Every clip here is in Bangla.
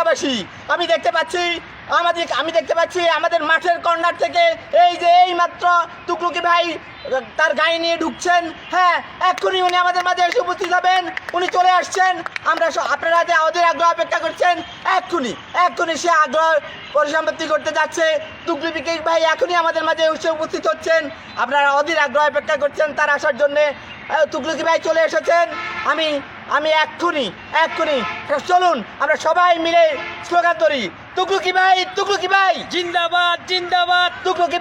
এলাকাবাসী, আমি দেখতে পাচ্ছি আমাদের মাঠের কর্নার থেকে এই যে এই মাত্র টুকলুকি ভাই তার গাড়ি নিয়ে ঢুকছেন। হ্যাঁ, এক্ষুনি উনি আমাদের মাঝে এসে উপস্থিত হবেন। উনি চলে আসছেন। আপনারা যে ওদের আগ্রহ অপেক্ষা করছেন, এক্ষুনি সে আগ্রহ পরিসমাপ্তি করতে যাচ্ছে। টুকলুকি ভাই এখনই আমাদের মাঝে এসে উপস্থিত হচ্ছেন। আপনারা ওদের আগ্রহ অপেক্ষা করছেন তার আসার জন্যে। টুকলুকি ভাই চলে এসেছেন। আমি এক্ষুনি চলুন আমরা সবাই মিলে স্লোগান করি, টুকলুকি ভাই জিন্দাবাদ জিন্দাবাদ, টুকলুকি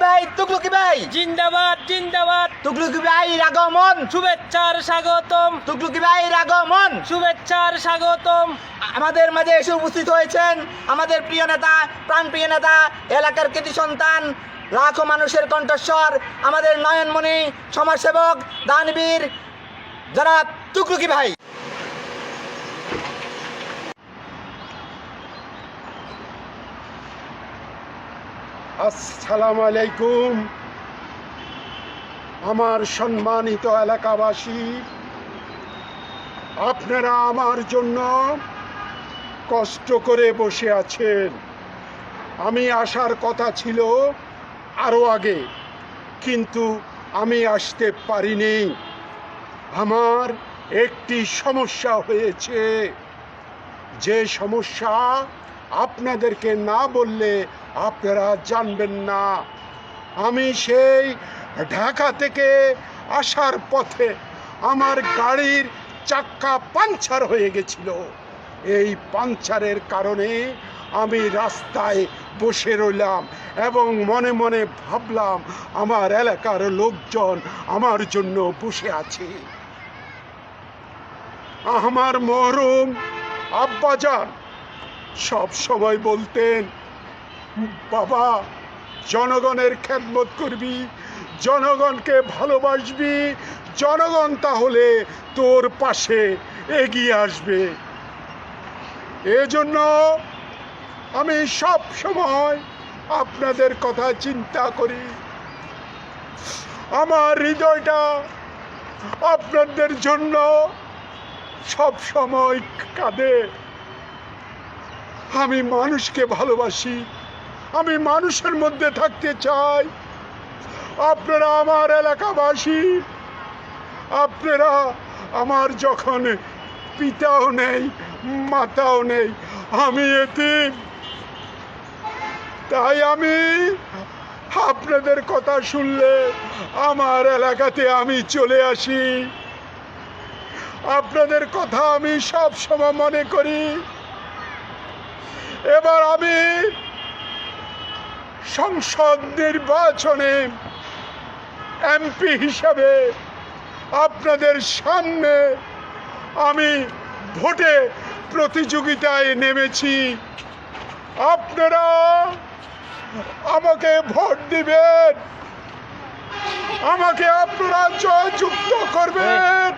ভাই জিন্দাবাদ জিন্দাবাদ, টুকলুকি ভাইয়ের আগমন, শুভেচ্ছার স্বাগতম, টুকলুকি ভাইয়ের আগমন, শুভেচ্ছার স্বাগতম। আমাদের মাঝে এসে উপস্থিত হয়েছেন আমাদের প্রিয় নেতা, প্রাণপ্রিয় নেতা, এলাকার কৃতি সন্তান, লাখো মানুষের কণ্ঠস্বর, আমাদের নয়নমণি, সমাজসেবক, দানবীর যারা টুকলুকি ভাই। আসসালামু আলাইকুম। আমার সম্মানিত এলাকাবাসী, আপনারা আমার জন্য কষ্ট করে বসে আছেন। আমি আসার কথা ছিল আরও আগে, কিন্তু আমি আসতে পারিনি। আমার একটি সমস্যা হয়েছে, যে সমস্যা আপনাদেরকে না বললে আপনারা জানবেন না। আমি সেই ঢাকা থেকে আসার পথে আমার গাড়ির চাক্কা পাংচার হয়ে গেছিল। এই পাংচারের কারণে আমি রাস্তায় বসে রইলাম এবং মনে মনে ভাবলাম আমার এলাকার লোকজন আমার জন্য বসে আছে। আমার মরহুম আব্বাজান সব সময় বলতেন, বাবা জনগণের খেদমত করবি, জনগণকে ভালোবাসবি, জনগণ তাহলে তোর পাশে এগিয়ে আসবে। এজন্য আমি সব সময় আপনাদের কথা চিন্তা করি। আমার হৃদয়টা আপনাদের জন্য সব সময় কাঁদে। আমি মানুষকে ভালোবাসি, আমি মানুষের মধ্যে থাকতে চাই। আপনারা আমার এলাকাবাসী, আপনারা আমার যখন পিতাও নেই, মাতাও নেই, আমি এতিম। তাই আমি আপনাদের কথা শুনলে আমার এলাকাতে আমি চলে আসি। আপনাদের কথা আমি সব সময় মনে করি। এবার আমি সংসদ নির্বাচনে এমপি হিসাবে আপনাদের সামনে আমি ভোটে প্রতিযোগিতায় নেমেছি। আপনারা আমাকে ভোট দিবেন, আমাকে আপনারা জয়যুক্ত করবেন।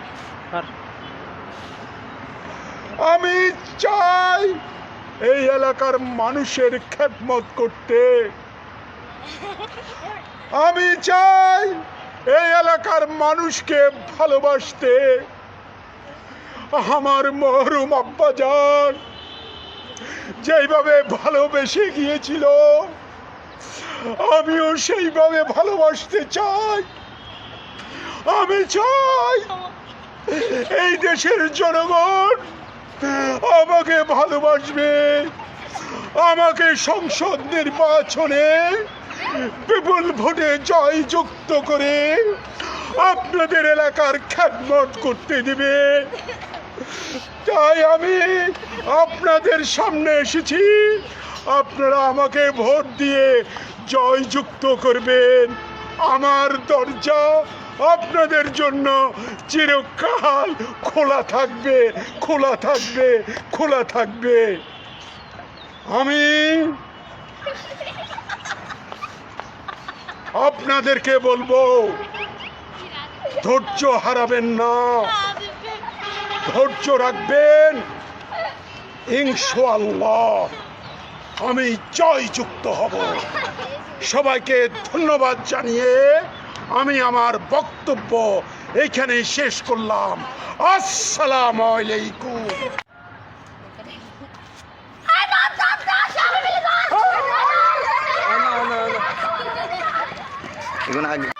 আমি চাই এই এলাকার মানুষের খেদমত করতে। আমি চাই এই এলাকার মানুষকে ভালোবাসতে। আমার মরহুম আব্বাজান যেইভাবে ভালোবেসে গিয়েছিল, আমিও সেইভাবে ভালোবাসতে চাই। আমি চাই এই দেশের জনগণ আমাকে ভালোবাসবে, আমাকে সংসদ নির্বাচনে বিপুল ভোটে জয়যুক্ত করে আপনাদের এলাকার খেদমত করতে দিবে। তাই আমি আপনাদের সামনে এসেছি, আপনারা আমাকে ভোট দিয়ে জয়যুক্ত করবেন। আমার দরজা আপনাদের জন্য চিরকাল খোলা থাকবে, খোলা থাকবে, খোলা থাকবে। আমি আপনাদেরকে বলবো, ধৈর্য হারাবেন না, ধৈর্য রাখবেন। ইনশাআল্লাহ আমি জয়যুক্ত হব। সবাইকে ধন্যবাদ জানিয়ে আমি আমার বক্তব্য এইখানে শেষ করলাম। আসসালামু আলাইকুম। এখন আগে